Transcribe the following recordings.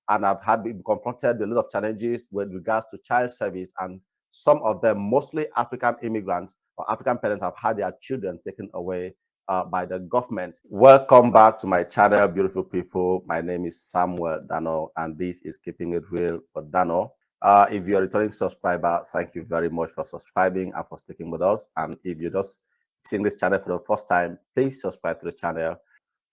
and I've been confronted with a lot of challenges with regards to child service, and some of them, mostly African immigrants or African parents, have had their children taken away by the government. Welcome back to my channel, beautiful people. My name is Samuel Dano, and this is Keeping It Real with Dano. If you're a returning subscriber, thank you very much for subscribing and for sticking with us. And if you're just seeing this channel for the first time, please subscribe to the channel.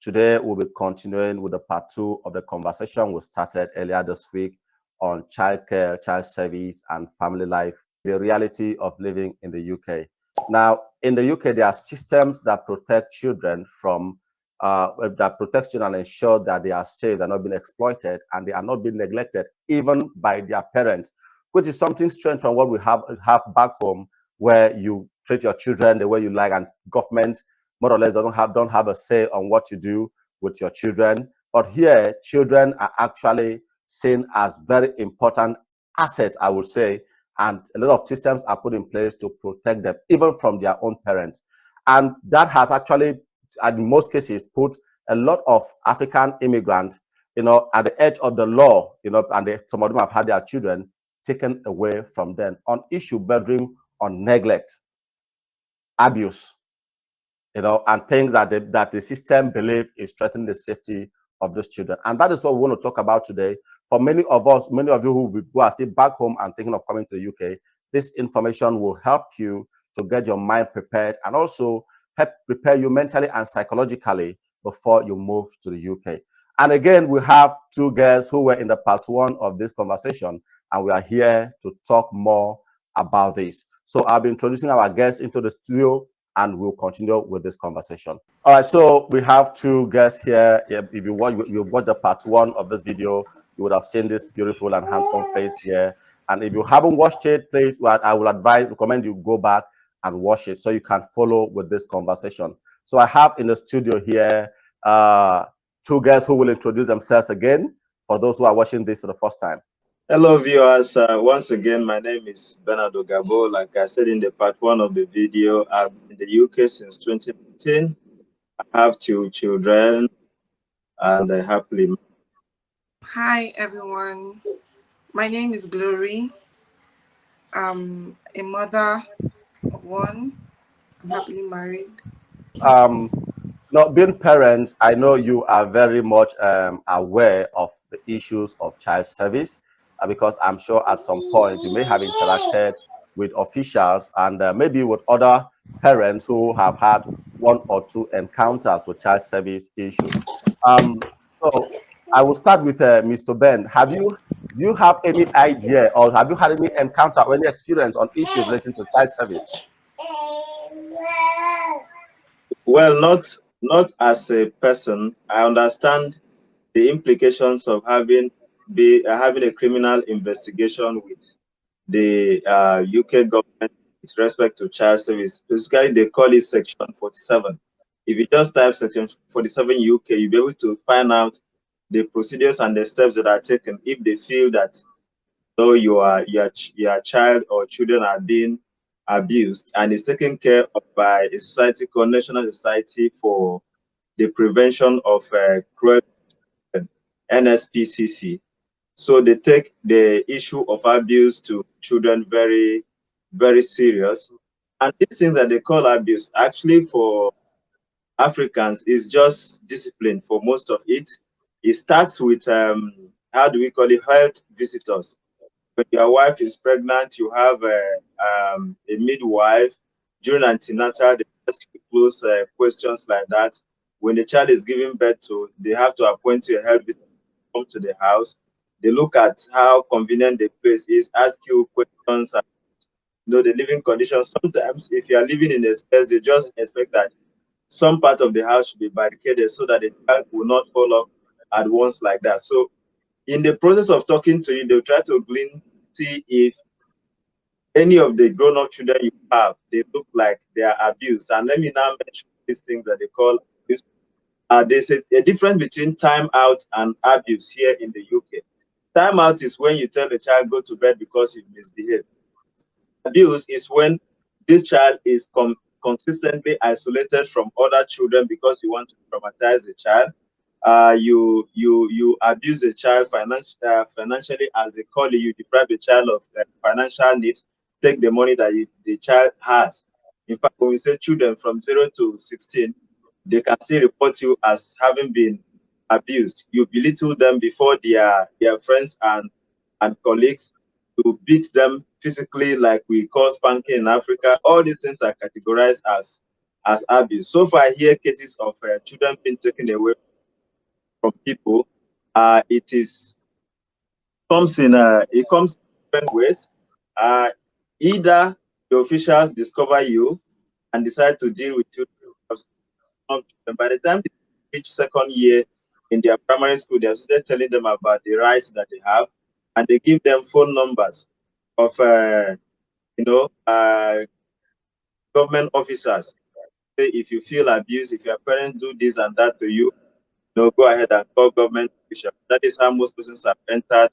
Today, we'll be continuing with the part 2 of the conversation we started earlier this week on childcare, child service, and family life, the reality of living in the UK. Now, in the UK, there are systems that protect children from that protect children and ensure that they are safe, they're not being exploited, and they are not being neglected, even by their parents, which is something strange from what we have back home, where you treat your children the way you like, and government more or less don't have a say on what you do with your children. But here, children are actually seen as very important assets, I would say, and a lot of systems are put in place to protect them, even from their own parents. And that has actually, in most cases, put a lot of African immigrants, at the edge of the law, and some of them have had their children taken away from them on issue bordering on neglect, abuse, and things that the system believe is threatening the safety of those children. And that is what we want to talk about today. For many of us, many of you who are still back home and thinking of coming to the UK, this information will help you to get your mind prepared and also help prepare you mentally and psychologically before you move to the UK. And again, we have two guests who were in the part 1 of this conversation, and we are here to talk more about this. So I'll be introducing our guests into the studio, and we'll continue with this conversation. All right, so we have two guests here. If you watch the part 1 of this video, you would have seen this beautiful and handsome face here. And if you haven't watched it, please, I will recommend you go back and watch it so you can follow with this conversation. So I have in the studio here two guests who will introduce themselves again for those who are watching this for the first time. Hello, viewers. Once again, my name is Bernardo Gabo. Like I said in the part 1 of the video, I've been in the UK since 2019. I have 2 children and I happily. Hi, everyone. My name is Glory. I'm a mother of 1. I'm happily married. Now, being parents, I know you are very much aware of the issues of child service, because I'm sure at some point you may have interacted with officials and maybe with other parents who have had 1 or 2 encounters with child service issues. So I will start with Mr. Ben. Do you have any idea, or have you had any encounter or any experience on issues relating to child service? Well, not as a person. I understand the implications of having a criminal investigation with the UK government with respect to child service. Basically, they call it Section 47. If you just type Section 47 UK, you'll be able to find out the procedures and the steps that are taken if they feel that though your child or children are being abused, and is taken care of by a society called National Society for the Prevention of Cruel, NSPCC. So they take the issue of abuse to children very, very serious. And these things that they call abuse, actually for Africans, is just discipline for most of it. It starts with, how do we call it, health visitors. When your wife is pregnant, you have a midwife. During antenatal, they ask you close questions like that. When the child is giving birth to, they have to appoint you a health visitor to come to the house. They look at how convenient the place is, ask you questions, the living conditions. Sometimes, if you are living in a space, they just expect that some part of the house should be barricaded so that the child will not fall off at once like that. So, in the process of talking to you, they'll try to see if any of the grown-up children you have, they look like they are abused. And let me now mention these things that they call abuse. There's a difference between time out and abuse here in the UK. Time out is when you tell the child go to bed because you misbehaved. Abuse is when this child is consistently isolated from other children because you want to traumatize the child. you abuse a child financially, as they call it. You deprive the child of financial needs, take the money that the child has. In fact, when we say children from 0 to 16, they can still report you as having been abused. You belittle them before their friends and colleagues. You beat them physically, like we call spanking in Africa. All these things are categorized as abuse. So far, I hear cases of children being taken away from people. It is it comes in different ways. Uh, Either the officials discover you and decide to deal with you. By the time they reach second year in their primary school, they're still telling them about the rights that they have, and they give them phone numbers of you know uh, government officers. Say, if you feel abused, if your parents do this and that to you, go ahead and call government officials. That is how most persons have entered a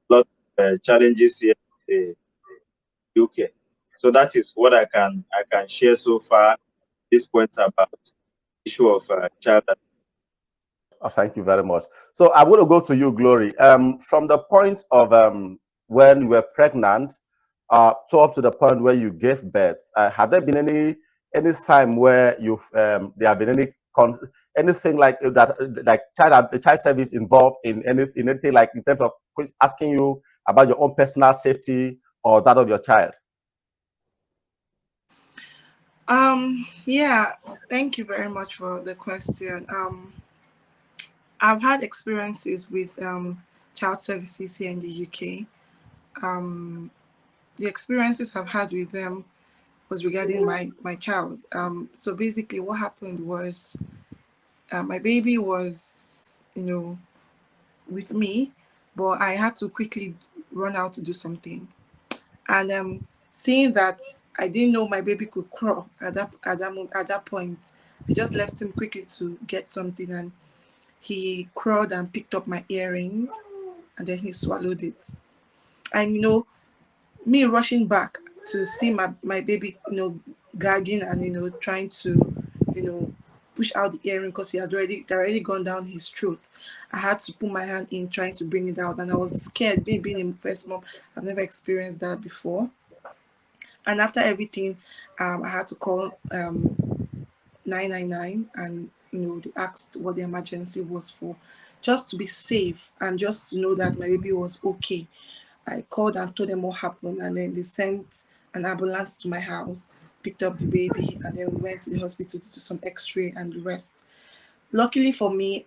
lot of challenges here in the UK. So that is what I can share so far. This point about issue of child. Oh, thank you very much. So I'm going to go to you, Glory. From the point of when you were pregnant, so up to the point where you gave birth, have there been any time where there have been anything like that, like the child service involved in anything, like in terms of asking you about your own personal safety or that of your child? Yeah, thank you very much for the question. I've had experiences with child services here in the UK. Um, the experiences I've had with them was regarding my child. So basically, what happened was my baby was, with me, but I had to quickly run out to do something. And seeing that I didn't know my baby could crawl at that point, I just left him quickly to get something, and he crawled and picked up my earring, and then he swallowed it. And me rushing back to see my baby, gagging and trying to, you know, push out the earring because it already gone down his throat. I had to put my hand in trying to bring it out, and I was scared. Me being a first mom, I've never experienced that before. And after everything, I had to call 999, and they asked what the emergency was for, just to be safe and just to know that my baby was okay. I called and told them what happened, and then they sent an ambulance to my house, picked up the baby, and then we went to the hospital to do some x-ray and the rest. Luckily for me,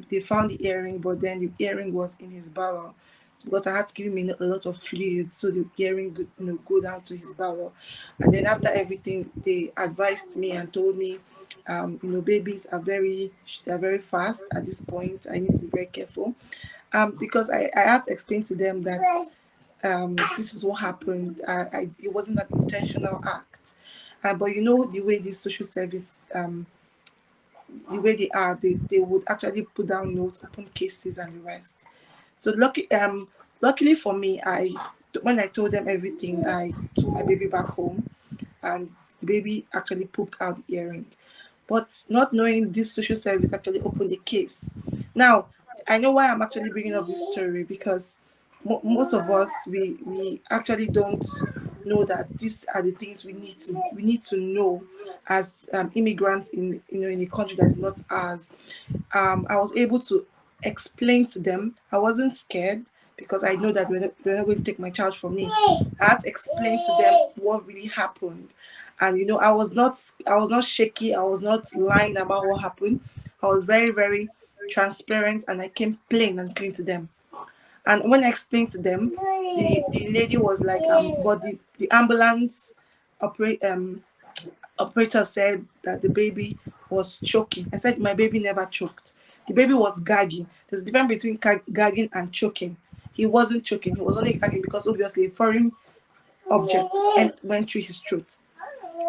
they found the earring, but then the earring was in his bowel. So because I had to give him a lot of fluid, so the earring could, go down to his bowel. And then after everything, they advised me and told me, babies are they're very fast at this point. I need to be very careful. Because I had to explain to them that this was what happened. It wasn't an intentional act. But the way this social service the way they are, they would actually put down notes, open cases, and the rest. So luckily for me, when I told them everything, I took my baby back home, and the baby actually pooped out the earring. But not knowing this social service actually opened a case. Now, I know why I'm actually bringing up this story, because most of us we actually don't know that these are the things we need to know as immigrants in a country that is not ours. I was able to explain to them. I wasn't scared because I know that they're not going to take my child from me. I had to explain to them what really happened, and I was not shaky. I was not lying about what happened. I was very very transparent, and I came plain and clean to them. And when I explained to them, the lady was like, but the ambulance operate operator said that the baby was choking. I said my baby never choked. The baby was gagging. There's a difference between gagging and choking. He wasn't choking. He was only gagging because obviously a foreign object went through his throat.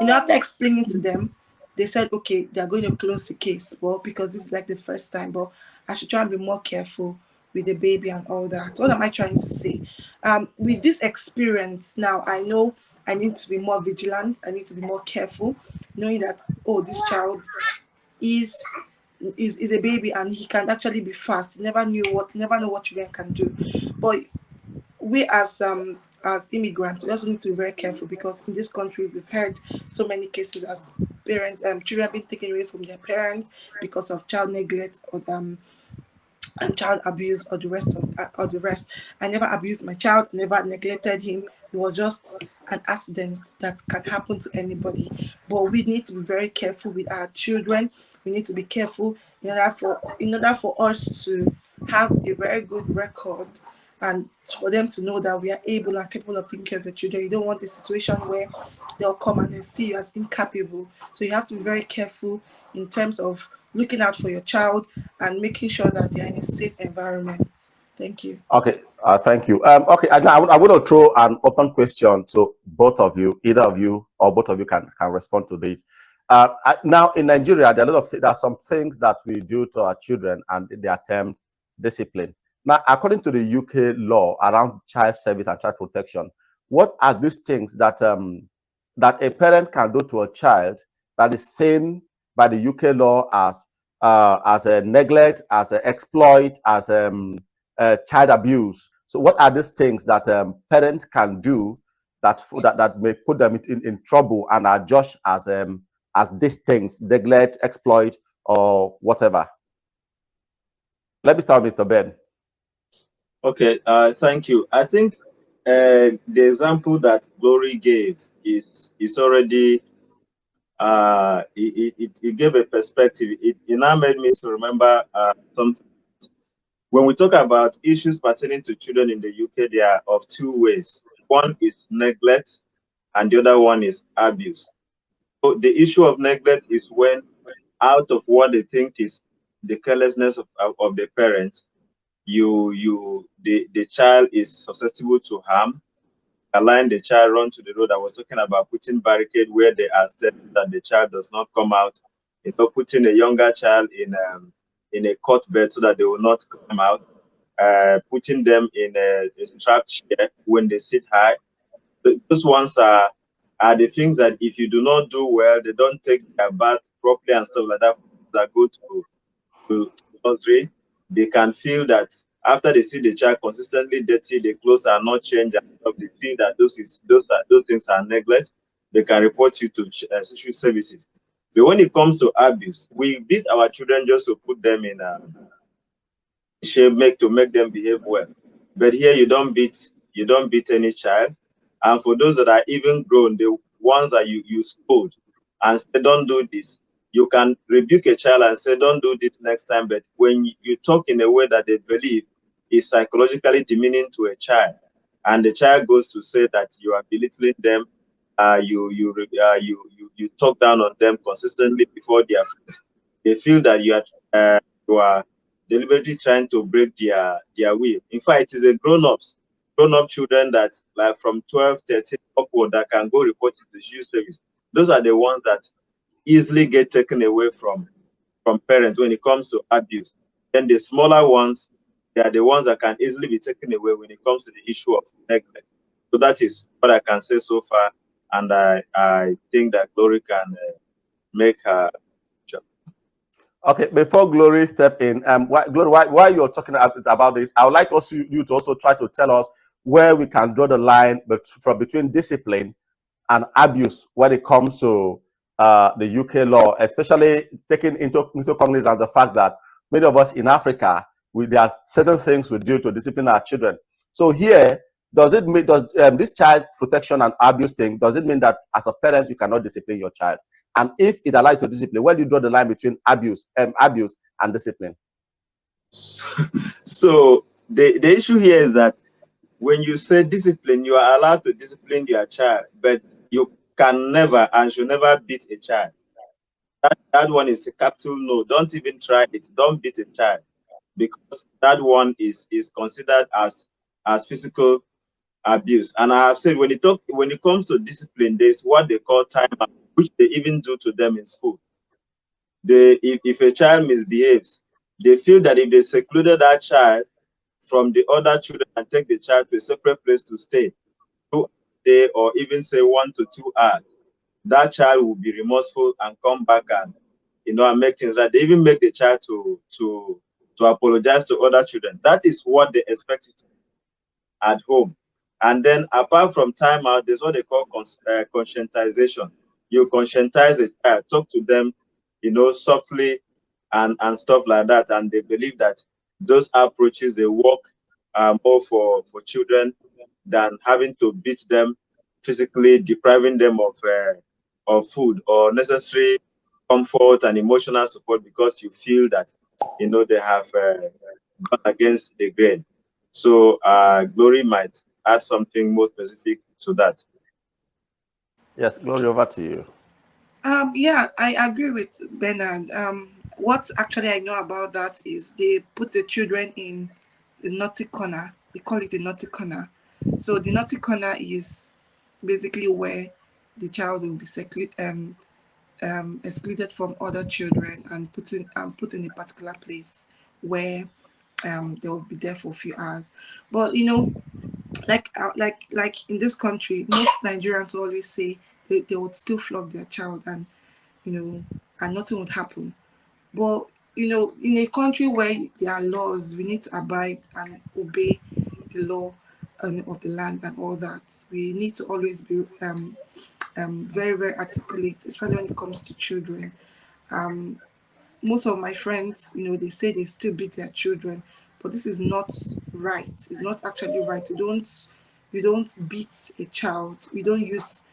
After explaining to them, they said, okay, they're going to close the case. Well, because this is like the first time, but I should try and be more careful with the baby and all that. What am I trying to say? With this experience, now I know I need to be more vigilant. I need to be more careful, knowing that, oh, this child is is a baby and he can actually be fast. He never know what children can do. But we as immigrants, we also need to be very careful, because in this country we've heard so many cases as parents, children being taken away from their parents because of child neglect, or and child abuse, or the rest. I never abused my child, never neglected him. It was just an accident that can happen to anybody. But we need to be very careful with our children. We need to be careful in order for us to have a very good record, and for them to know that we are able and capable of taking care of the children. You don't want a situation where they'll come and then see you as incapable. So you have to be very careful in terms of looking out for your child and making sure that they're in a safe environment. Thank you. Okay, thank you. Okay, I want to throw an open question to both of you. Either of you or both of you can respond to this. Now, in Nigeria, there are some things that we do to our children, and they are termed discipline. Now, according to the UK law around child service and child protection, what are these things that a parent can do to a child that is seen by the UK law as a neglect, as an exploit, as child abuse? So, what are these things that parents can do that may put them in trouble and are judged as these things, neglect, exploit, or whatever? Let me start with Mr. Ben. Okay, thank you. I think the example that Glory gave is already it gave a perspective. It now made me to remember something. When we talk about issues pertaining to children in the UK, they are of two ways. One is neglect, and the other one is abuse. So the issue of neglect is when, out of what they think is the carelessness of the parent, the child is susceptible to harm. Allowing the child run to the road. I was talking about putting barricade where they are said that the child does not come out. Putting a younger child in a cot bed so that they will not come out. Putting them in a strapped chair when they sit high. Those ones are the things that if you do not do well, they don't take their bath properly and stuff like that. That go to nursery, they can feel that after they see the child consistently dirty, the clothes are not changed and stuff, they feel that those things are neglect. They can report you to social services. But when it comes to abuse, we beat our children just to put them in shape, to make them behave well. But here you don't beat any child. And for those that are even grown, the ones that you scold and say don't do this, you can rebuke a child and say don't do this next time. But when you talk in a way that they believe is psychologically demeaning to a child, and the child goes to say that you are belittling them, you talk down on them consistently before their friends, they feel that you are deliberately trying to break their will. In fact, it is a grown up children that like from 12, 13 upward that can go report to the social service. Those are the ones that easily get taken away from parents when it comes to abuse. Then the smaller ones, they are the ones that can easily be taken away when it comes to the issue of neglect. So that is what I can say so far, and I think that Glory can make her job. Okay, before Glory step in, Glory, while you're talking about this, I would like also you to also try to tell us where we can draw the line between discipline and abuse when it comes to the UK law, especially taking into cognizance the fact that many of us in Africa, there are certain things we do to discipline our children. So here, does this child protection and abuse thing, does it mean that as a parent you cannot discipline your child? And if it allows you to discipline, where do you draw the line between abuse and discipline? So the issue here is that when you say discipline, you are allowed to discipline your child, but you can never and should never beat a child. That one is a capital no. Don't even try it. Don't beat a child, because that one is considered as physical abuse. And I have said when it comes to discipline, there's what they call timeout, which they even do to them in school. If a child misbehaves, they feel that if they secluded that child from the other children and take the child to a separate place to stay, 2 day or even say 1 to 2 hours, that child will be remorseful and come back and make things right. They even make the child to apologize to other children. That is what they expect you to do at home. And then apart from time out, there's what they call conscientization. You conscientize a child, talk to them, softly and stuff like that. And they believe that those approaches, they work more for children than having to beat them physically, depriving them of food or necessary comfort and emotional support because you feel that they have gone against the grain. So Glory might add something more specific to that. Yes, Glory, over to you. Yeah, I agree with Bernard. What actually I know about that is they put the children in the naughty corner. They call it the naughty corner. So the naughty corner is basically where the child will be excluded from other children and put in a particular place where they will be there for a few hours. But like in this country, most Nigerians will always say they would still flog their child, and and nothing would happen. But in a country where there are laws, we need to abide and obey the law of the land and all that. We need to always be very, very articulate, especially when it comes to children. Um, Most of my friends, they say they still beat their children, but this is not right. It's not actually right. You don't beat a child. You don't use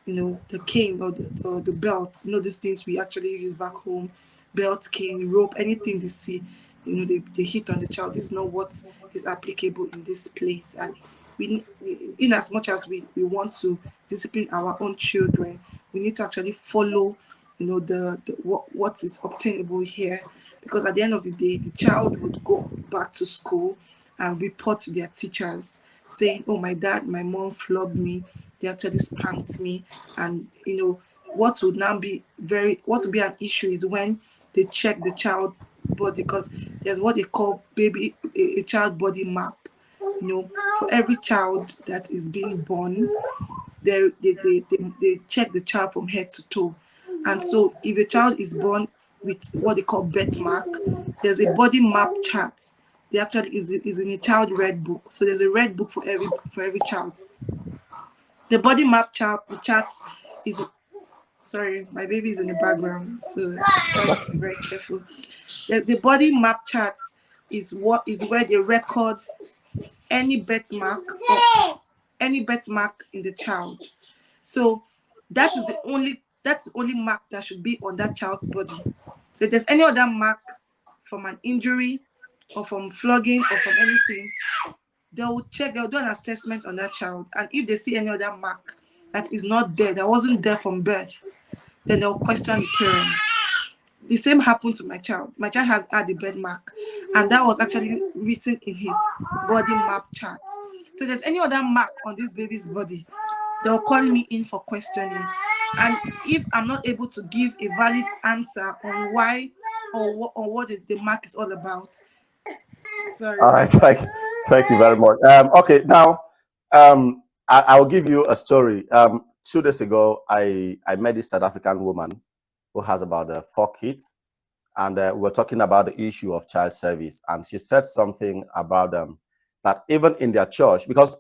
the cane or the belt, these things we actually use back home, belt, cane, rope, anything they see, they hit on the child. This is not what is applicable in this place. And we, in as much as we want to discipline our own children, we need to actually follow, what is obtainable here. Because at the end of the day, the child would go back to school and report to their teachers saying, oh, my dad, my mom flogged me, they actually spanked me. And what would be an issue is when they check the child body, because there's what they call a child body map. For every child that is being born, they check the child from head to toe. And so if a child is born with what they call birthmark, there's a body map chart. They actually is in a child red book. So there's a red book for every child. The body map chart is, sorry, my baby is in the background, so try to be very careful. The body map chart is where they record any birthmark or any birthmark in the child. So that's the only mark that should be on that child's body. So if there's any other mark from an injury or from flogging or from anything, they'll do an assessment on that child. And if they see any other mark that is not there, that wasn't there from birth, then they'll question the parents. The same happened to my child. My child has had a birth mark, and that was actually written in his body map chart. So if there's any other mark on this baby's body, they'll call me in for questioning. And if I'm not able to give a valid answer on why or what the mark is all about, All sorry. right, thank you very much. Okay, now I will give you a story. 2 days ago, I met this South African woman who has about 4 kids, and we were talking about the issue of child service, and she said something about that even in their church, because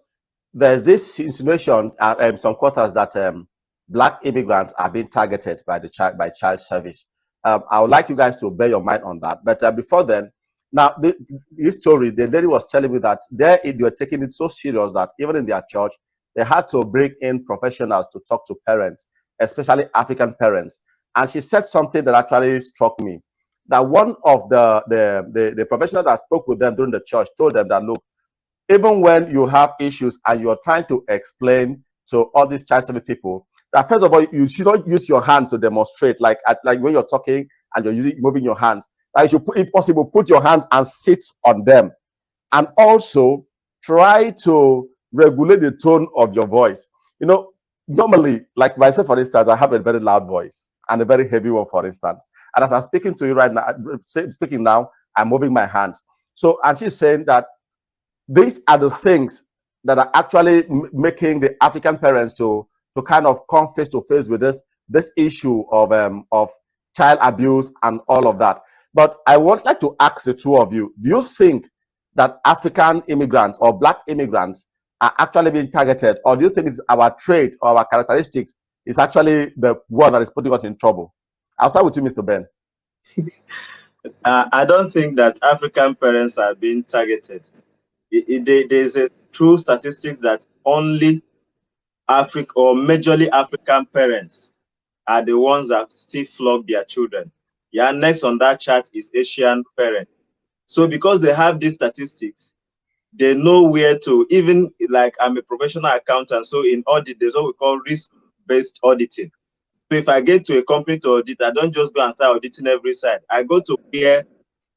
there's this insinuation at some quarters that black immigrants are being targeted by child service. I would like you guys to bear your mind on that. But before then, now this story, the lady was telling me that they were taking it so serious that even in their church, they had to bring in professionals to talk to parents, especially African parents. And she said something that actually struck me. That one of the professionals that spoke with them during the church told them that, look, even when you have issues and you're trying to explain to all these child service people that, first of all, you should not use your hands to demonstrate, like when you're talking and you're moving your hands. That you should, if possible, put your hands and sit on them, and also try to regulate the tone of your voice. Normally, like myself, for instance, I have a very loud voice and a very heavy one, for instance. And as I'm speaking to you right now, speaking now, I'm moving my hands. So, and she's saying that these are the things that are actually making the African parents to kind of come face to face with this issue of child abuse and all of that. But I would like to ask the two of you, do you think that African immigrants or Black immigrants are actually being targeted, or do you think it's our trait or our characteristics is actually the one that is putting us in trouble? I'll start with you, Mr. Ben. I don't think that African parents are being targeted. There's a true statistics that only Africa or majorly African parents are the ones that still flog their children. Yeah, next on that chart is Asian parents. So because they have these statistics, they know where to, even like I'm a professional accountant, so in audit, there's what we call risk-based auditing. So if I get to a company to audit, I don't just go and start auditing every side. I go to where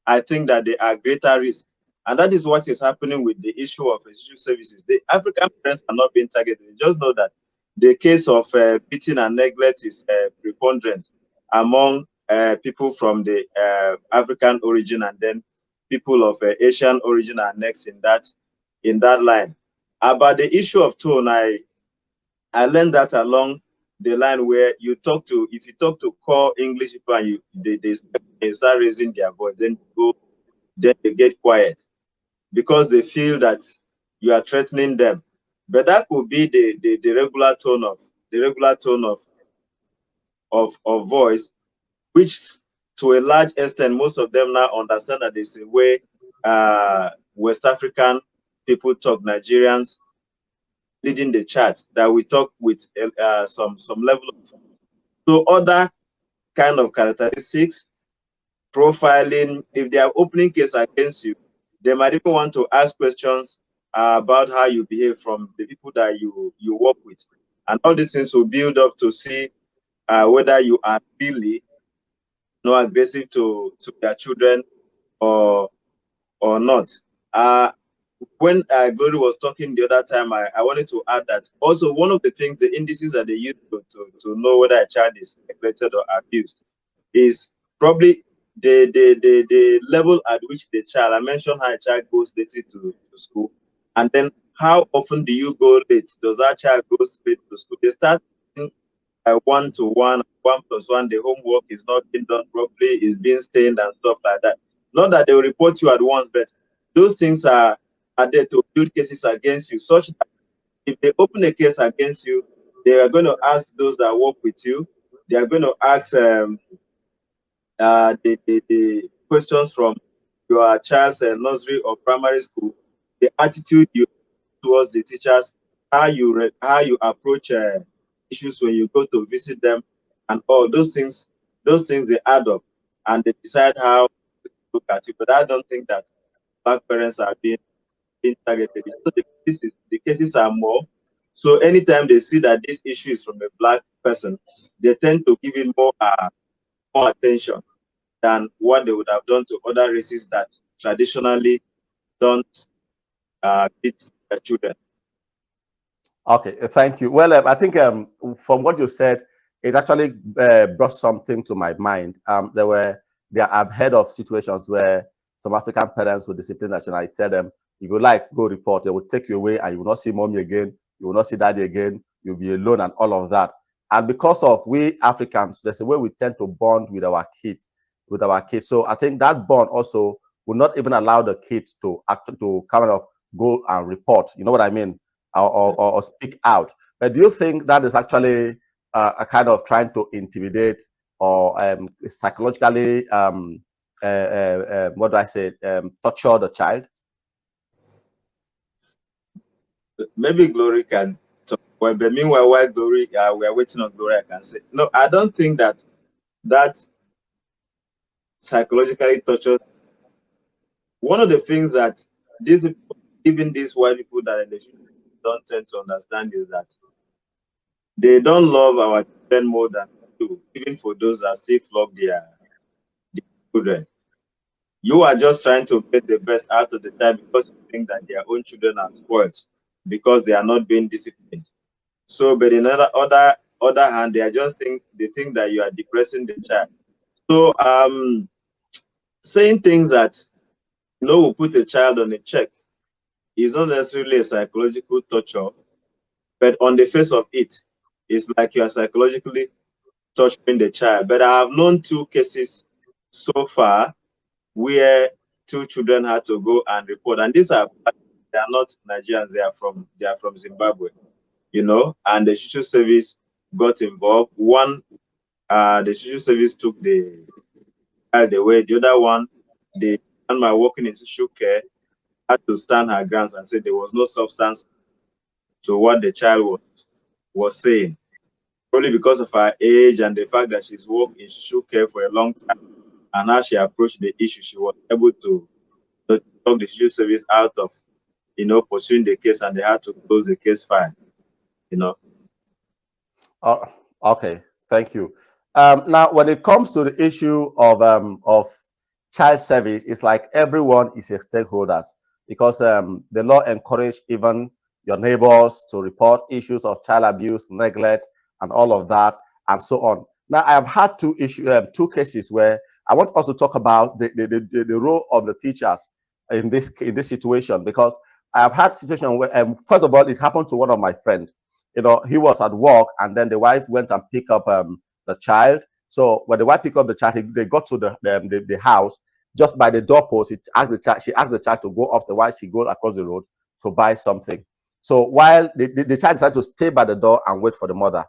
I think that they are greater risk. And that is what is happening with the issue of essential services. The African parents are not being targeted. You just know that the case of beating and neglect is preponderant among people from the African origin, and then people of Asian origin are next in that line. About the issue of tone, I learned that along the line where if you talk to core English people and they start raising their voice, then they get quiet because they feel that you are threatening them. But that could be the regular tone of voice, which to a large extent most of them now understand that there's a way West African people talk, Nigerians leading the chat, that we talk with some level of, so other kind of characteristics, profiling. If they are opening case against you, they might even want to ask questions about how you behave from the people that you work with, and all these things will build up to see whether you are really aggressive to their children or not. When Glory was talking the other time, I wanted to add that also one of the things, the indices that they use to know whether a child is neglected or abused is probably the level at which the child, I mentioned how a child goes late to school, and then how often do you go late? Does that child go late to school? They start 1-to-1, 1+1, the homework is not being done properly, is being stained and stuff like that. Not that they will report you at once, but those things are there to build cases against you, such that if they open a case against you, they are going to ask those that work with you, they are going to ask the questions from your child's nursery or primary school, the attitude you towards the teachers, how you approach issues when you go to visit them, and all those things. Those things they add up, and they decide how to look at you. But I don't think that Black parents are being targeted. So the cases are more. So anytime they see that this issue is from a Black person, they tend to give it more attention than what they would have done to other races that traditionally don't beat their children. Okay, thank you. Well, I think from what you said, it actually brought something to my mind. I've heard of situations where some African parents will discipline their children. I tell them, if you like, go report. They will take you away, and you will not see mommy again. You will not see daddy again. You'll be alone, and all of that. And because of we Africans, there's a way we tend to bond with our kids, So I think that bond also will not even allow the kids to kind of go and report. You know what I mean? Or speak out. But do you think that is actually a kind of trying to intimidate or psychologically, what do I say, torture the child? Maybe Glory can talk. Well, but meanwhile, while Glory, we are waiting on Glory, I can say, no, I don't think that psychologically torture. One of the things that even these white people that they don't tend to understand is that they don't love our children more than we do, even for those that still flog their children. You are just trying to get the best out of the child because you think that their own children are spoiled because they are not being disciplined. So, but in other hand, they think that you are depressing the child. So, saying things that will put a child on a check is not necessarily a psychological torture, but on the face of it, it's like you are psychologically torturing the child. But I have known two cases so far where two children had to go and report, and these are, they are not Nigerians, they are from Zimbabwe, you know, and the social service got involved. One, the social service took the child away. The other one, the man working in social care had to stand her grounds and say there was no substance to what the child was saying. Probably because of her age and the fact that she's worked in social care for a long time, and how she approached the issue, she was able to talk the social service out of, you know, pursuing the case, and they had to close the case file, you know. Uh, okay, thank you. Now, when it comes to the issue of child service, it's like everyone is a stakeholder because the law encourage even your neighbors to report issues of child abuse, neglect, and all of that, and so on. Now, I have had two cases where I want us to talk about the role of the teachers in this situation, because I have had situation where first of all it happened to one of my friends. You know, he was at work and then the wife went and picked up the child. So when the wife picked up the child, they got to the house. Just by the doorpost, she asked the child to go up the while she goes across the road to buy something. So while the child decided to stay by the door and wait for the mother.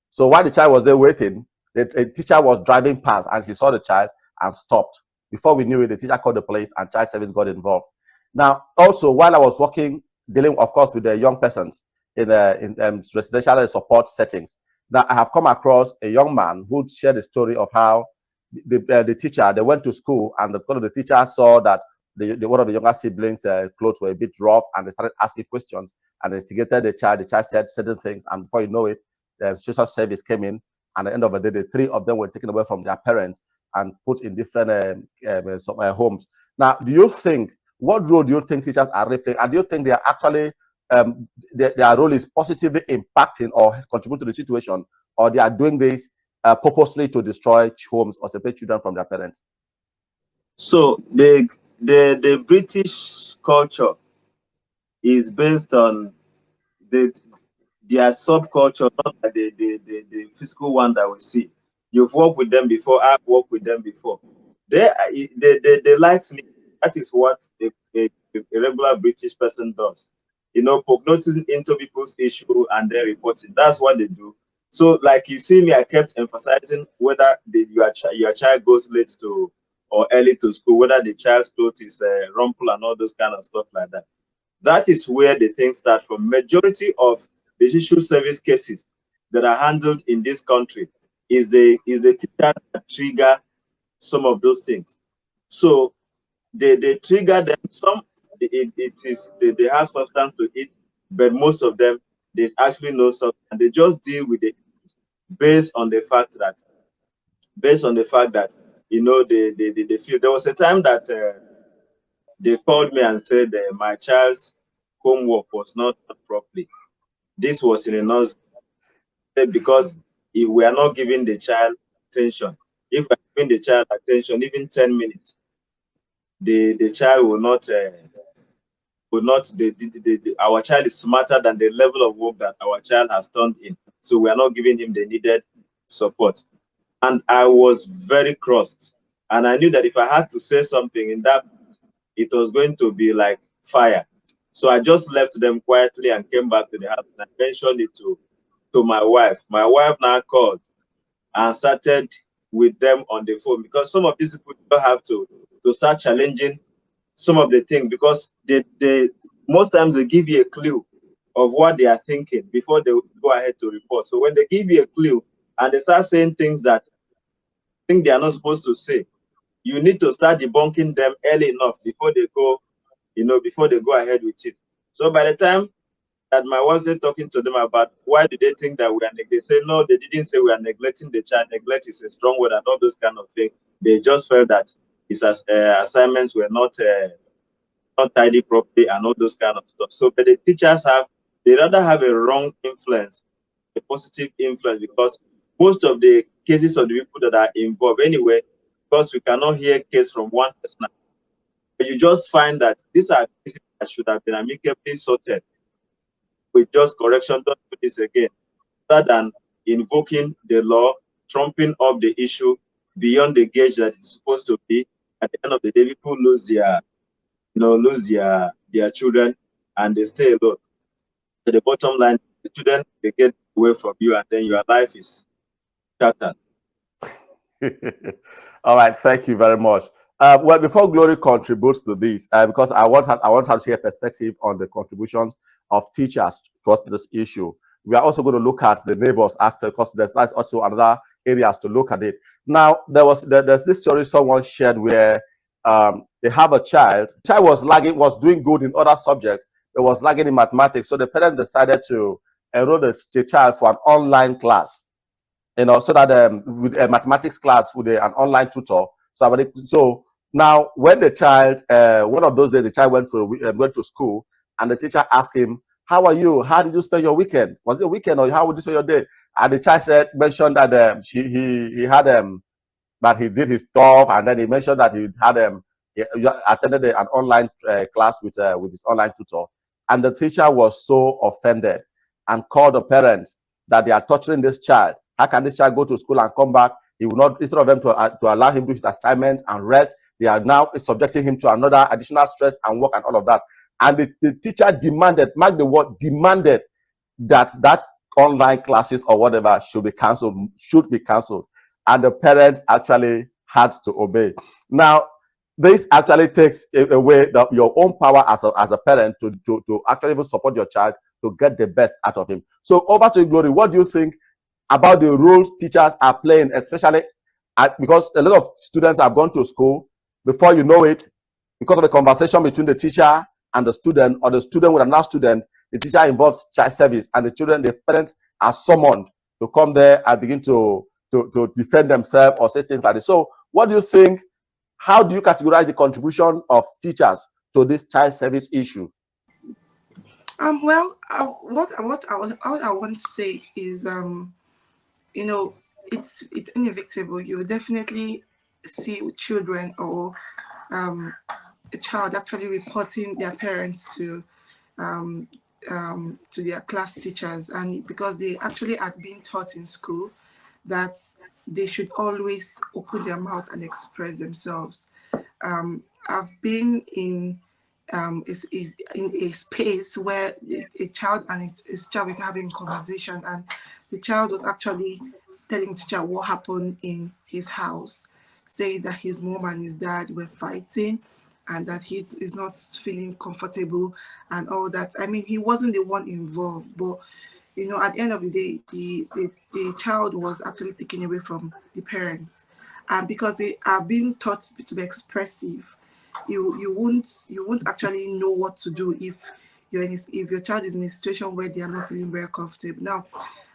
So while the child was there waiting, the teacher was driving past and she saw the child and stopped. Before we knew it, the teacher called the police and child service got involved. Now, also while I was working, dealing of course with the young persons in residential support settings, that I have come across a young man who shared the story of how the teacher, they went to school and the teacher saw that one of the younger siblings' clothes were a bit rough, and they started asking questions and instigated the child. The child said certain things, and before you know it, the social service came in, and at the end of the day, the three of them were taken away from their parents and put in different homes. Now, what role do you think teachers are playing, and do you think they are actually their role is positively impacting or contributing to the situation, or they are doing this purposely to destroy homes or separate children from their parents? So the British culture is based on the their subculture, not like the physical one that we see. You've worked with them before, I've worked with them before. They like sleep. That is what a regular British person does. You know, poke notice into people's issue and then reporting. That's what they do. So, like you see me, I kept emphasizing whether your child goes late to or early to school, whether the child's clothes is rumpled and all those kind of stuff like that. That is where the things start from. Majority of the social service cases that are handled in this country is the teacher that trigger some of those things. So they trigger them. Some it is they have substance to it, but most of them they actually know something, and they just deal with it based on the fact that you know they feel. There was a time that they called me and said my child's homework was not done properly. This was in a nursery because if we are not giving the child attention, if we are giving the child attention, even 10 minutes, the child will not our child is smarter than the level of work that our child has turned in. So we are not giving him the needed support. And I was very crossed. And I knew that if I had to say something in that, it was going to be like fire. So I just left them quietly and came back to the house and I mentioned it to my wife. My wife now called and started with them on the phone, because some of these people don't have to start challenging some of the things, because they most times they give you a clue of what they are thinking before they go ahead to report. So when they give you a clue and they start saying things that I think they are not supposed to say, you need to start debunking them early enough before they go, you know, before they go ahead with it. So by the time that my wife was talking to them about why did they think that we are neglecting, they say no, they didn't say we are neglecting the child. Neglect is a strong word and all those kind of things. They just felt that his assignments were not tidy properly and all those kind of stuff. So, but the teachers they rather have a wrong influence, a positive influence, because most of the cases of the people that are involved anyway, because we cannot hear case from one person, but you just find that these are cases that should have been amicably sorted with just correction, don't do this again, rather than invoking the law trumping up the issue beyond the gauge that it's supposed to be. At the end of the day, people lose their, lose their children, and they stay alone. So the bottom line, the children, they get away from you, and then your life is shattered. All right, thank you very much. Well, before Glory contributes to this, because I want her to share perspective on the contributions of teachers towards this issue. We are also going to look at the neighbors aspect, because that's also another areas to look at it. Now, there's this story someone shared where they have a child. The child was doing good in other subjects, but was lagging in mathematics. So the parents decided to enroll the child for an online class, so that with a mathematics class with an online tutor. So now, when the child, one of those days, the child went to school, and the teacher asked him, "How are you? How did you spend your weekend? Was it a weekend, or how would you spend your day?" And the child mentioned that he had that he did his stuff, and then he mentioned that he attended an online class with his online tutor, and the teacher was so offended and called the parents that they are torturing this child. How can this child go to school and come back? He will not, instead of them to allow him to do his assignment and rest, they are now subjecting him to another additional stress and work and all of that. And the teacher demanded, mark the word, demanded, that online classes or whatever should be cancelled, and the parents actually had to obey. Now, this actually takes away your own power as a parent to actually even support your child to get the best out of him. So over to you, Glory. What do you think about the roles teachers are playing, especially because a lot of students have gone to school, before you know it, because of the conversation between the teacher and the student, or the student with another student, the teacher involves child service, and the parents are summoned to come there and begin to defend themselves or say things like this. So what do you think? How do you categorize the contribution of teachers to this child service issue? Well, what I want to say is, you know, it's inevitable. You will definitely see children or a child actually reporting their parents um, to their class teachers, and because they actually had been taught in school that they should always open their mouth and express themselves. I've been is in a space where a child and his child were having a conversation, and the child was actually telling teacher what happened in his house, saying that his mom and his dad were fighting, and that he is not feeling comfortable and all that. I mean, he wasn't the one involved, but at the end of the day, the child was actually taken away from the parents, and because they are being taught to be expressive, you won't actually know what to do if your child is in a situation where they are not feeling very comfortable. Now,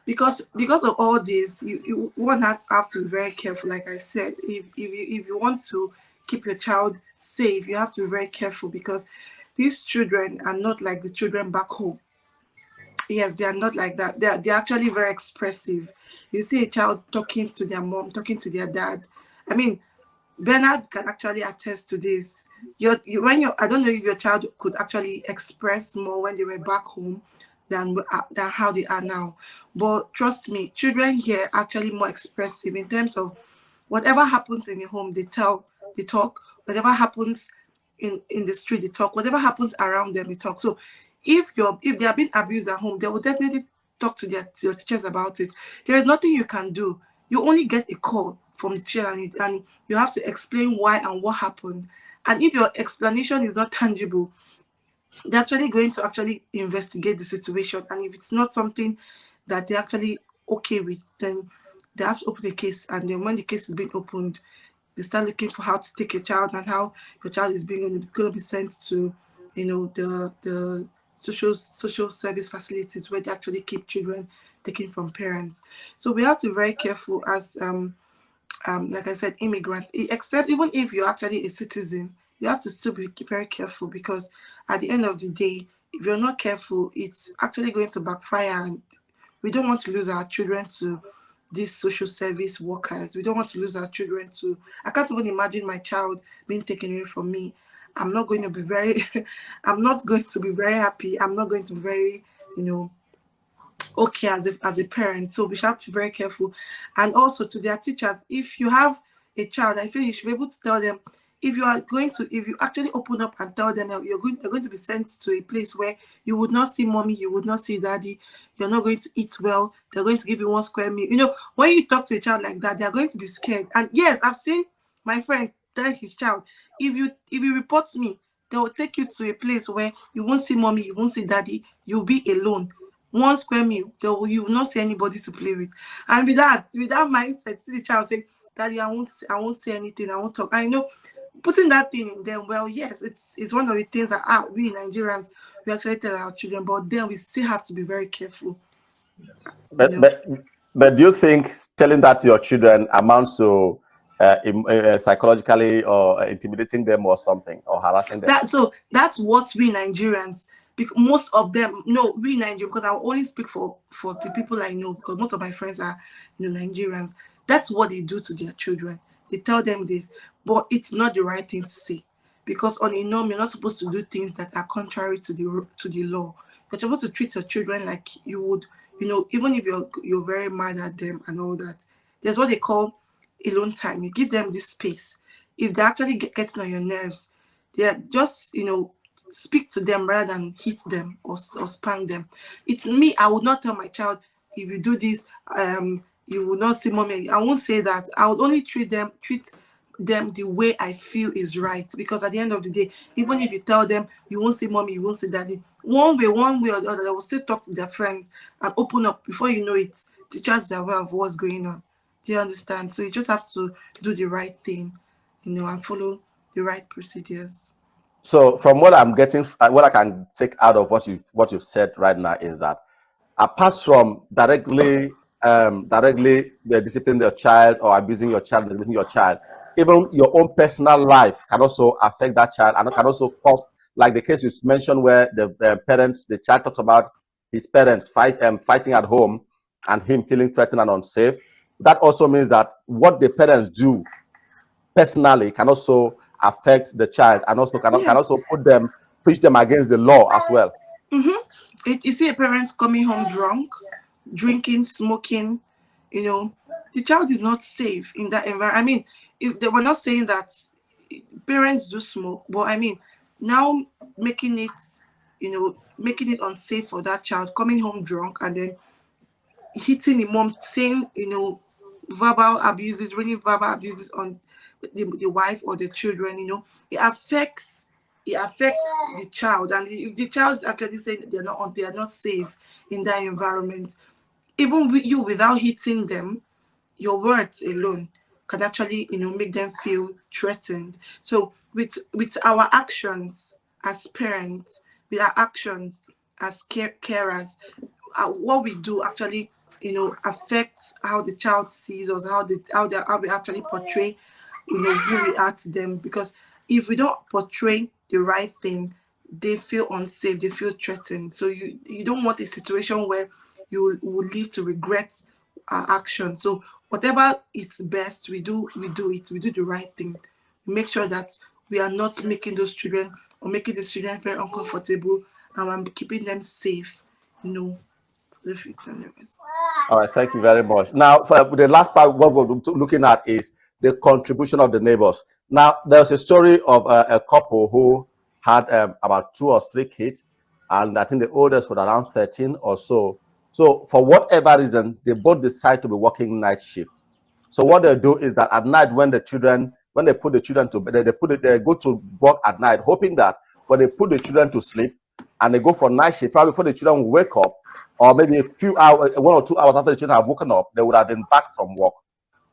because of all this, you one have to be very careful. Like I said, if you want to keep your child safe, you have to be very careful, because these children are not like the children back home. Yes, they are not like that. They're actually very expressive. You see a child talking to their mom, talking to their dad. I mean, Bernard can actually attest to this. I don't know if your child could actually express more when they were back home than how they are now. But trust me, children here are actually more expressive in terms of whatever happens in the home, they talk. Whatever happens in the street, they talk. Whatever happens around them, they talk. So if they are being abused at home, they will definitely talk to your teachers about it. There is nothing you can do. You only get a call from the teacher, and you have to explain why and what happened. And if your explanation is not tangible, they're actually going to actually investigate the situation. And if it's not something that they're actually okay with, then they have to open the case. And then when the case is being opened, they start looking for how to take your child, and how your child is going to be sent to, the social service facilities where they actually keep children taken from parents. So we have to be very careful as like I said, immigrants. Except even if you're actually a citizen, you have to still be very careful, because at the end of the day, if you're not careful, it's actually going to backfire, and we don't want to lose our children to these social service workers. We don't want to lose our children to. I can't even imagine my child being taken away from me. I'm not going to be very. I'm not going to be very happy. I'm not going to be very, you know, okay as a parent. So we should have to be very careful. And also to their teachers, if you have a child, I feel you should be able to tell them, if you are going to, if you actually open up and tell them that they're going to be sent to a place where you would not see mommy, you would not see daddy, you're not going to eat well, they're going to give you one square meal. When you talk to a child like that, they're going to be scared. And yes, I've seen my friend tell his child, if you report me, they will take you to a place where you won't see mommy, you won't see daddy, you'll be alone. One square meal, you will not see anybody to play with. And with that mindset, see the child say, daddy, I won't say anything, I won't talk. I know putting that thing in them, well, yes, it's one of the things that we Nigerians, we actually tell our children, but then we still have to be very careful, you But know. but but do you think telling that to your children amounts to psychologically or intimidating them or something or harassing them? That's what we Nigerians, because most of them, no, we Nigerians, because I'll only speak for the people I know, because most of my friends are Nigerians. That's what they do to their children. They tell them this, but it's not the right thing to say, because on a norm, you're not supposed to do things that are contrary to the law. You're supposed to treat your children like you would, even if you're very mad at them and all that. There's what they call alone time. You give them this space. If they're actually getting on your nerves, they are just, speak to them rather than hit them or spank them. It's me. I would not tell my child, if you do this, you will not see mommy. I won't say that. I would only treat them the way I feel is right. Because at the end of the day, even if you tell them you won't see mommy, you won't see daddy, one way or the other, they will still talk to their friends and open up. Before you know it, teachers are aware of what's going on. Do you understand? So you just have to do the right thing, and follow the right procedures. So from what I'm getting, what I can take out of what you've said right now is that apart from directly disciplining your child or abusing your child, abusing your child, even your own personal life can also affect that child and can also cause, like the case you mentioned where the child talks about his parents fighting at home and him feeling threatened and unsafe. That also means that what the parents do personally can also affect the child and also can Yes. also push them against the law as well. You see a parent coming home drunk, drinking, smoking, you know, the child is not safe in that environment. I mean, they were not saying that parents do smoke, but I mean, now making it, making it unsafe for that child coming home drunk and then hitting the mom, saying, verbal abuses, really verbal abuses on the wife or the children, it affects the child. And if the child is actually saying they are not safe in that environment, even with you without hitting them, your words alone can actually make them feel threatened. So with our actions as parents, with our actions as carers, what we do actually affects how the child sees us, how we actually portray who we are to them. Because if we don't portray the right thing, they feel unsafe, they feel threatened. So you don't want a situation where you will live to regret our action. So whatever is best, we do the right thing. We make sure that we are not making those children or making the children very uncomfortable, and I'm keeping them safe, for the future and the rest. All right, thank you very much. Now, for the last part, what we're looking at is the contribution of the neighbors. Now, there's a story of a couple who had about 2 or 3 kids, and I think the oldest was around 13 or so. So, for whatever reason, they both decide to be working night shifts. So, what they do is that at night, when they put the children to bed, they go to work at night, hoping that when they put the children to sleep and they go for night shift, probably before the children wake up, or maybe a few hours, 1 or 2 hours after the children have woken up, they would have been back from work.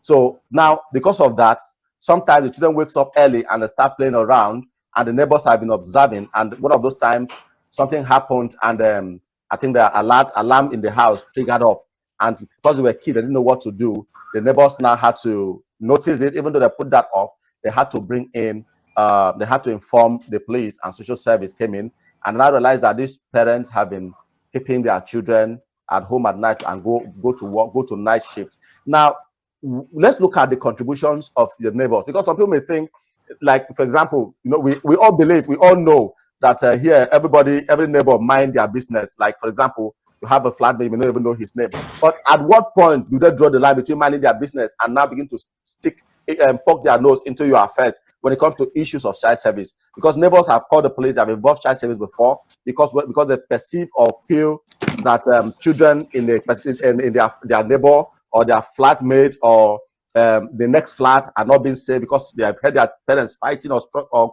So now, because of that, sometimes the children wakes up early and they start playing around, and the neighbors have been observing. And one of those times, something happened, and I think the alarm in the house triggered up. And because they were kids, they didn't know what to do. The neighbors now had to notice it, even though they put that off. They had to they had to inform the police, and social service came in. And I realized that these parents have been keeping their children at home at night and go to work, go to night shift. Now, let's look at the contributions of the neighbors, because some people may think, like, for example, we all believe, we all know that here every neighbor mind their business. Like, for example, You have a flatmate, you may not even know his name. But at what point do they draw the line between minding their business and now begin to stick and poke their nose into your affairs when it comes to issues of child service? Because neighbors have called the police, they have involved child service before, because they perceive or feel that children in their neighbor or their flatmate or the next flat are not being safe because they have heard their parents fighting or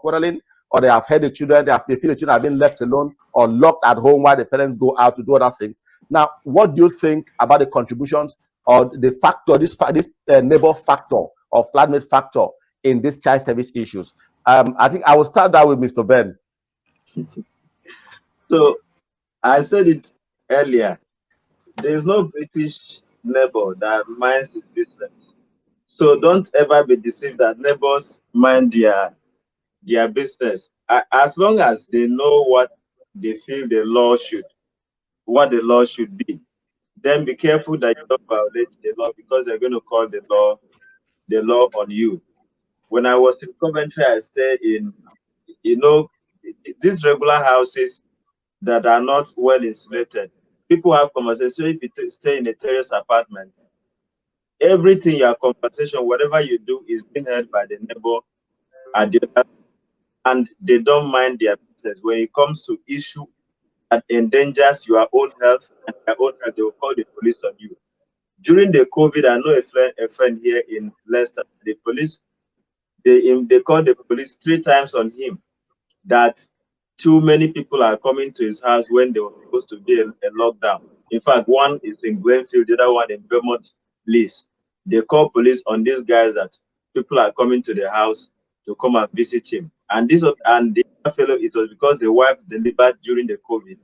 quarreling, or they have heard they feel the children have been left alone or locked at home while the parents go out to do other things. Now, what do you think about the contributions or the factor, this neighbor factor or flatmate factor in these child service issues? I think I will start that with Mr. Ben. So I said it earlier. There is no British neighbor that minds his business. So don't ever be deceived that neighbors mind their business. As long as they know what they feel what the law should be, then be careful that you don't violate the law because they're going to call the law on you. When I was in Coventry, I stayed in, you know, these regular houses that are not well insulated. People have conversation. If you stay in a terrace apartment, everything, your conversation, whatever you do, is being heard by the neighbor at the other, and they don't mind their business. When it comes to issue that endangers your own health and their own health, they will call the police on you. During the COVID, I know a friend here in Leicester. The police, they called the police 3 times on him that too many people are coming to his house when there was supposed to be a lockdown. In fact, one is in Glenfield, the other one in Vermont Lease. They call police on these guys that people are coming to the house to come and visit him. And the other fellow, it was because the wife delivered during the COVID,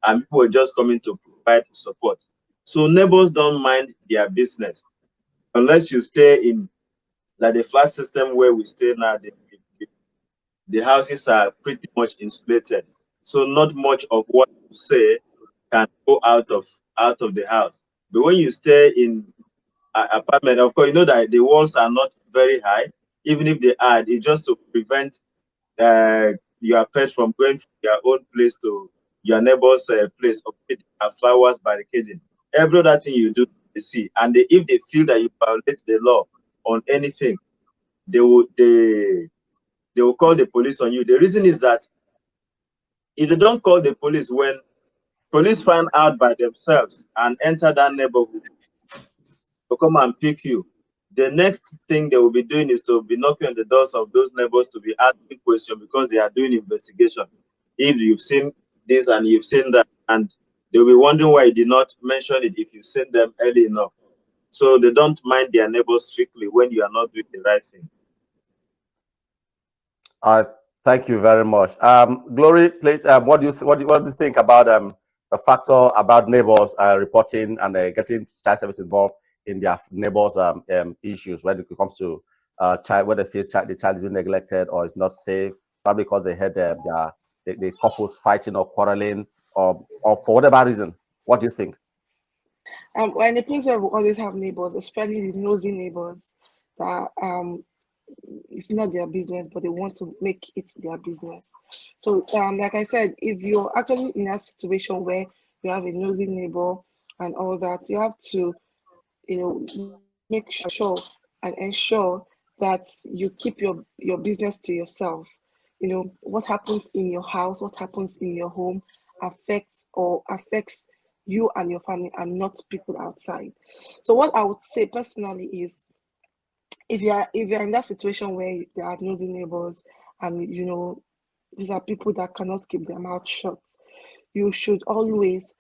and people were just coming to provide support. So neighbors don't mind their business unless you stay in like the flat system where we stay now. The houses are pretty much insulated, so not much of what you say can go out of the house. But when you stay in an apartment, of course, you know that the walls are not very high. Even if they are, it's just to prevent your pets from going from your own place to your neighbor's place, or flowers barricading. Every other thing you do, they see, and if they feel that you violate the law on anything, they will call the police on you. The reason is that if they don't call the police, when police find out by themselves and enter that neighborhood to come and pick you, the next thing they will be doing is to be knocking on the doors of those neighbors to be asking questions because they are doing investigation. If you've seen this and you've seen that, and they'll be wondering why you did not mention it if you've seen them early enough. So they don't mind their neighbors strictly when you are not doing the right thing. All right, thank you very much. Glory, please. What do you think about the factor about neighbors reporting and getting child service involved in their neighbors' issues when it comes to child, whether they feel the child is being neglected or is not safe, probably because they had the couples fighting or quarreling or for whatever reason. What do you think? We're in a place where we always have neighbors, especially the nosy neighbors that it's not their business, but they want to make it their business. So, like I said, if you're actually in a situation where you have a nosy neighbor and all that, you have to, make sure and ensure that you keep your business to yourself. What happens in your house, what happens in your home affects you and your family and not people outside. So what I would say personally is, if you're in that situation where there are nosy neighbors, and these are people that cannot keep their mouth shut, you should always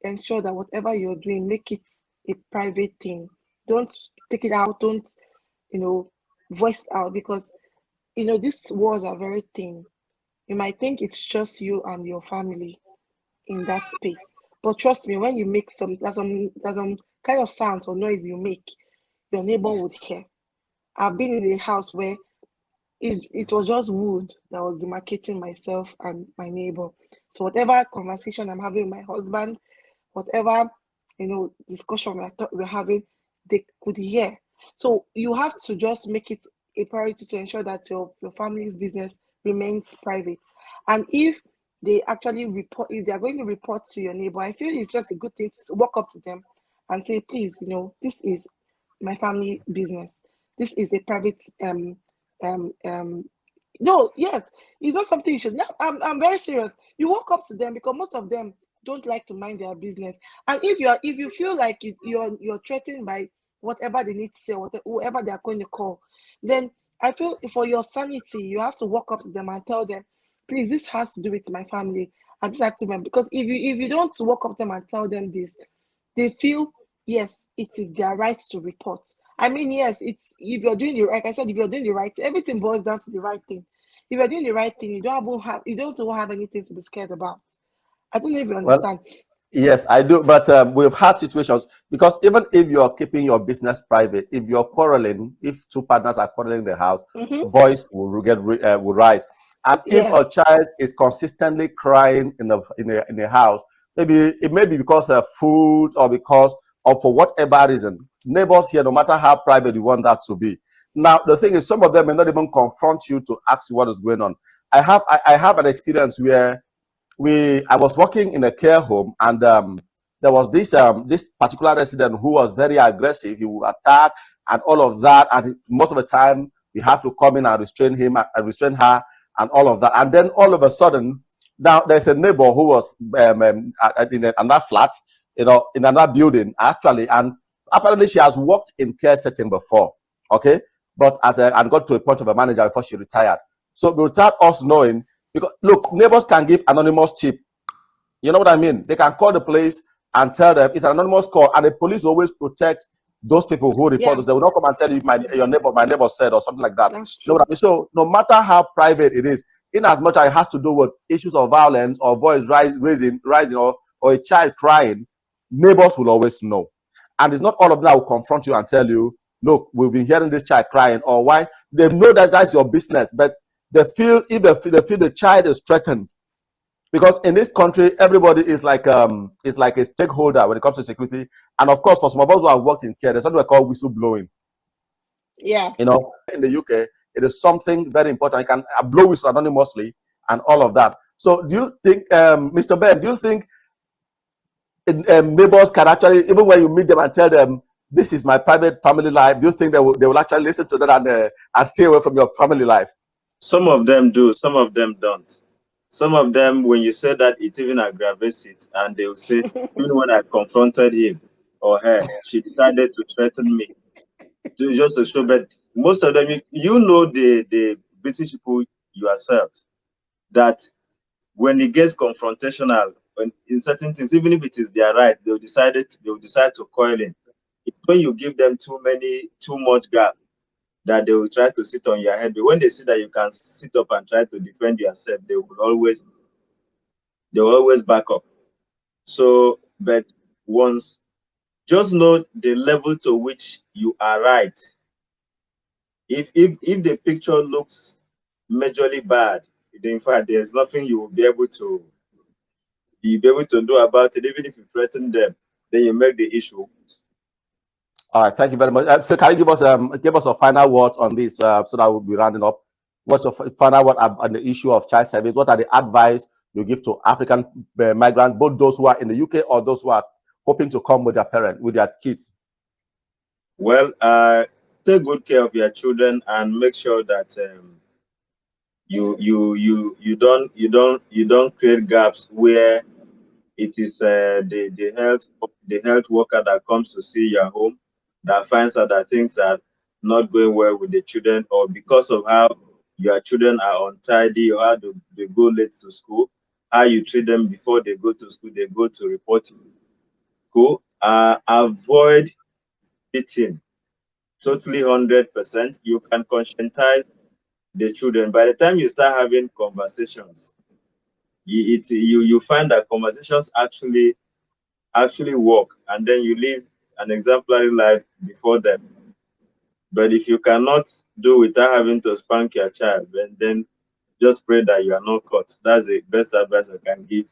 ensure that whatever you're doing, make it a private thing. Don't take it out. Don't you know voice it out, because these walls are very thin. You might think it's just you and your family in that space, but trust me, when you make there's some kind of sounds or noise you make, your neighbor would hear. I've been in a house where it was just wood that was demarcating myself and my neighbor. So whatever conversation I'm having with my husband, whatever discussion we're having, they could hear. So you have to just make it a priority to ensure that your family's business remains private. And if they actually report, if they are going to report to your neighbor, I feel it's just a good thing to walk up to them and say, please, this is my family business. This is a private um um no, yes, it's not something you should. No, I'm very serious. You walk up to them because most of them don't like to mind their business. And if you feel like you're threatened by whatever they need to say, whoever they are going to call, then I feel for your sanity, you have to walk up to them and tell them, please, this has to do with my family and this has to do, because if you don't walk up to them and tell them this, they feel, yes, it is their right to report. I mean, yes, it's, if you're doing the, like I said, if you're doing the right, everything boils down to the right thing. If you're doing the right thing, you don't have anything to be scared about. I don't know if you Well, understand. yes, I do. But we've had situations because even if you're keeping your business private, if you're quarreling, if two partners are quarreling in the house, Mm-hmm. voice will rise. And if a Yes. child is consistently crying in a house, maybe it may be because of food or because or for whatever reason, neighbors here, no matter how private you want that to be. Now the thing is, some of them may not even confront you to ask you what is going on. I have an experience where I was working in a care home, and there was this particular resident who was very aggressive. He would attack and all of that, and most of the time we have to come in and restrain him and restrain her and all of that. And then all of a sudden, now there's a neighbor who was in another flat, in another building actually, and apparently she has worked in care setting before, okay, but and got to a point of a manager before she retired. So without us knowing, because look, neighbors can give anonymous tip. You know what I mean? They can call the police and tell them it's an anonymous call, and the police always protect those people who report Yeah, this. They will not come and tell you my neighbor said or something like that. that's You know what true. I mean? So no matter how private it is, in as much as it has to do with issues of violence or voice rising or a child crying, neighbors will always know. And it's not all of them that will confront you and tell you, look, we've been hearing this child crying, or why. They know that that's your business, but they feel if they feel the child is threatened, because in this country everybody is like a stakeholder when it comes to security. And of course, for some of us who have worked in care, there's something we call whistleblowing. Yeah. In the UK, it is something very important. You can blow whistle anonymously and all of that. So do you think, Mr. Ben, do you think neighbors can actually, even when you meet them and tell them this is my private family life, do you think they will actually listen to that and stay away from your family life? Some of them do, some of them don't. Some of them, when you say that, it even aggravates it, and they will say, even when I confronted him or her, she decided to threaten me just to show. But most of them, you know, the British people yourselves, that when it gets confrontational, when in certain things, even if it is their right, they'll decide to coil in. It's when you give them too much gap that they will try to sit on your head. But when they see that you can sit up and try to defend yourself, they will always back up. So, but once, just know the level to which you are right. If the picture looks majorly bad, in fact, there's nothing you will be able to do about it. Even if you threaten them, then you make the issue. All right, thank you very much. So, can you give us a final word on this, so that we'll be rounding up? What's your final word on the issue of child service? What are the advice you give to African migrants, both those who are in the UK or those who are hoping to come with their kids? Well, take good care of your children and make sure that you don't create gaps where it is the health worker that comes to see your home that finds out that things are not going well with the children, or because of how your children are untidy, or how they go late to school, how you treat them before they go to school, they go to report to school. Avoid beating totally 100%. You can conscientize the children. By the time you start having conversations, you find that conversations actually work, and then you live an exemplary life before them. But if you cannot do without having to spank your child, then just pray that you are not caught. That's the best advice I can give.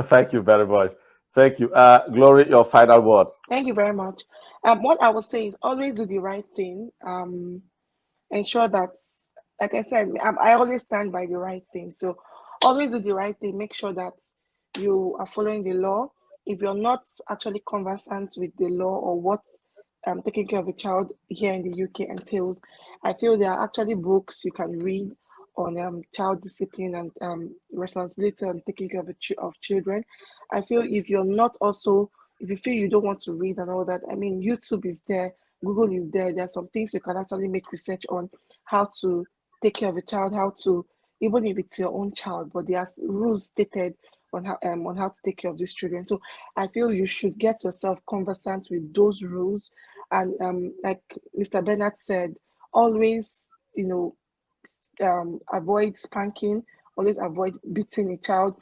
Thank you very much. Thank you. Glory, your final words. Thank you very much. What I would say is always do the right thing. Ensure that, like I said, I always stand by the right thing. So always do the right thing. Make sure that you are following the law. If you're not actually conversant with the law or what taking care of a child here in the UK entails, I feel there are actually books you can read on child discipline and responsibility on taking care of, of children. I feel if you're not also, if you feel you don't want to read and all that, I mean, YouTube is there, Google is there. There are some things you can actually make research on how to take care of a child, how to, even if it's your own child, but there's rules stated on how to take care of these children. So I feel you should get yourself conversant with those rules, and like Mr. Bernard said, always avoid spanking, always avoid beating a child.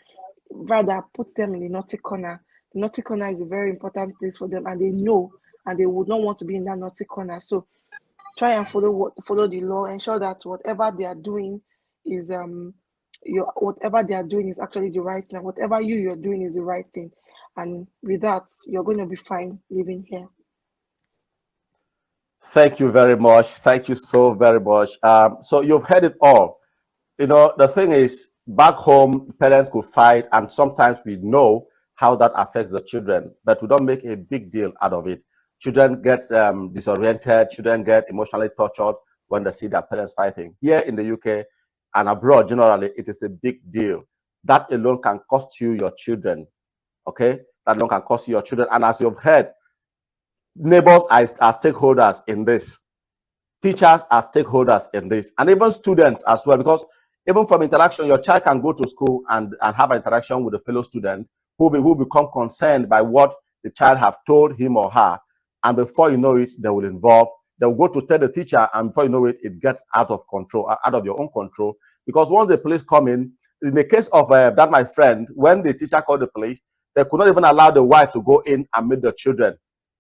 Rather, put them in the naughty corner. The naughty corner is a very important place for them, and they know, and they would not want to be in that naughty corner. So try and follow the law. Ensure that whatever they are doing is whatever they are doing is actually the right thing. Whatever you're doing is the right thing, and with that, you're going to be fine living here. Thank you very much. Thank you so very much. So you've heard it all. The thing is, back home, parents could fight, and sometimes we know how that affects the children, but we don't make a big deal out of it. Children get disoriented, children get emotionally tortured when they see their parents fighting. Here in the UK and abroad, generally, it is a big deal. That alone can cost you your children. Okay? That alone can cost you your children. And as you've heard, neighbors are stakeholders in this. Teachers are stakeholders in this, and even students as well, because even from interaction, your child can go to school and have an interaction with a fellow student who become concerned by what the child have told him or her, and before you know it, they will go to tell the teacher, and before you know it, it gets out of control, out of your own control. Because once the police come in the case of that my friend, when the teacher called the police, they could not even allow the wife to go in and meet the children.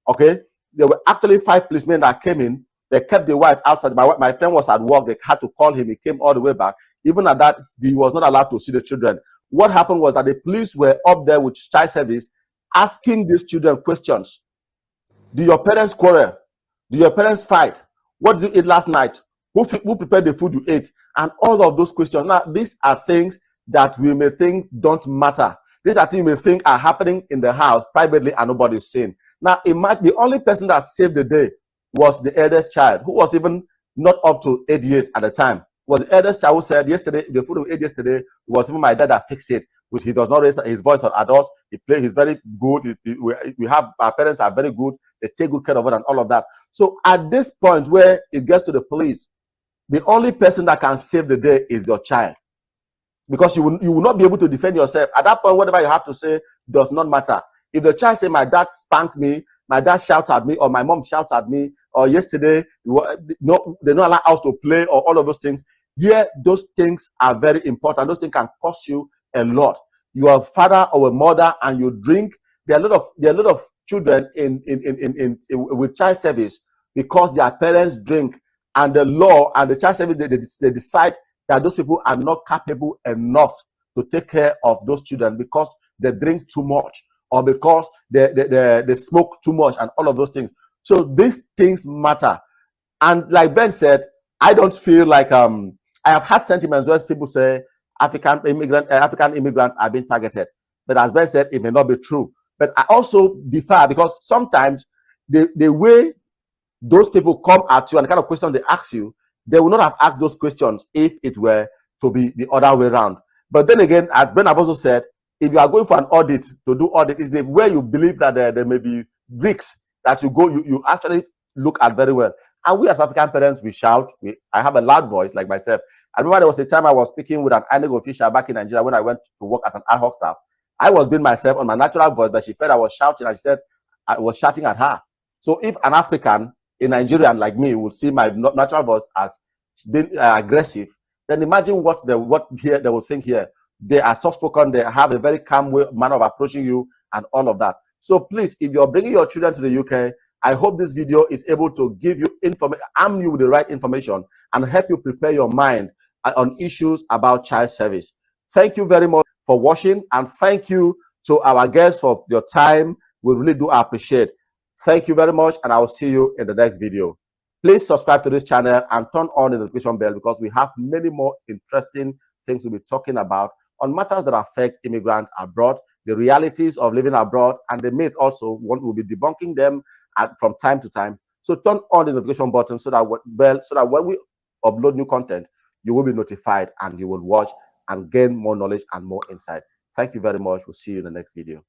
Okay, there were actually 5 policemen that came in. They kept the wife outside. My friend was at work. They had to call him. He came all the way back. Even at that, he was not allowed to see the children. What happened was that the police were up there with child service asking these children questions. Do your parents quarrel? Do your parents fight? What did you eat last night? Who prepared the food you ate? And all of those questions. Now, these are things that we may think don't matter. These are things we may think are happening in the house privately and nobody's seeing. Now, it might be the only person that saved the day was the eldest child, who was even not up to 8 years at the time. It was the eldest child who said, yesterday, the food we ate yesterday, it was even my dad that fixed it. Which he does not raise his voice on adults. He's very good. We have, our parents are very good. They take good care of it and all of that. So at this point where it gets to the police, the only person that can save the day is your child. Because you will not be able to defend yourself. At that point, whatever you have to say does not matter. If the child say, my dad spanked me, my dad shouted at me, or my mom shouted at me, or yesterday, they're not allowed us to play, or all of those things. Here, those things are very important. Those things can cost you a lot. You are a father or a mother and you drink. There are a lot of children with child service because their parents drink, and the law and the child service they decide that those people are not capable enough to take care of those children because they drink too much or because they smoke too much and all of those things. So these things matter. And like Ben said, I don't feel like I have had sentiments where people say African immigrants are being targeted. But as Ben said, it may not be true. But I also differ because sometimes the way those people come at you and the kind of questions they ask you, they would not have asked those questions if it were to be the other way around. But then again, as Ben have also said, if you are going for an audit, to do audit is the where you believe that there may be risks that you actually look at very well. And we as African parents, we shout. I have a loud voice like myself. I remember there was a time I was speaking with an INEC official back in Nigeria when I went to work as an ad hoc staff. I was being myself on my natural voice, but she felt I was shouting, and she said I was shouting at her. So if an African, a Nigerian like me, would see my natural voice as being aggressive, then imagine what they will think here. They are soft-spoken, they have a very calm manner of approaching you and all of that. So please, if you're bringing your children to the UK, I hope this video is able to give you arm you with the right information and help you prepare your mind on issues about child service. Thank you very much for watching, and thank you to our guests for your time. We really do appreciate. Thank you very much, and I will see you in the next video. Please subscribe to this channel and turn on the notification bell because we have many more interesting things we'll be talking about on matters that affect immigrants abroad, the realities of living abroad, and the myth also. We'll be debunking them from time to time. So turn on the notification button so that when we upload new content, you will be notified and you will watch and gain more knowledge and more insight. Thank you very much. We'll see you in the next video.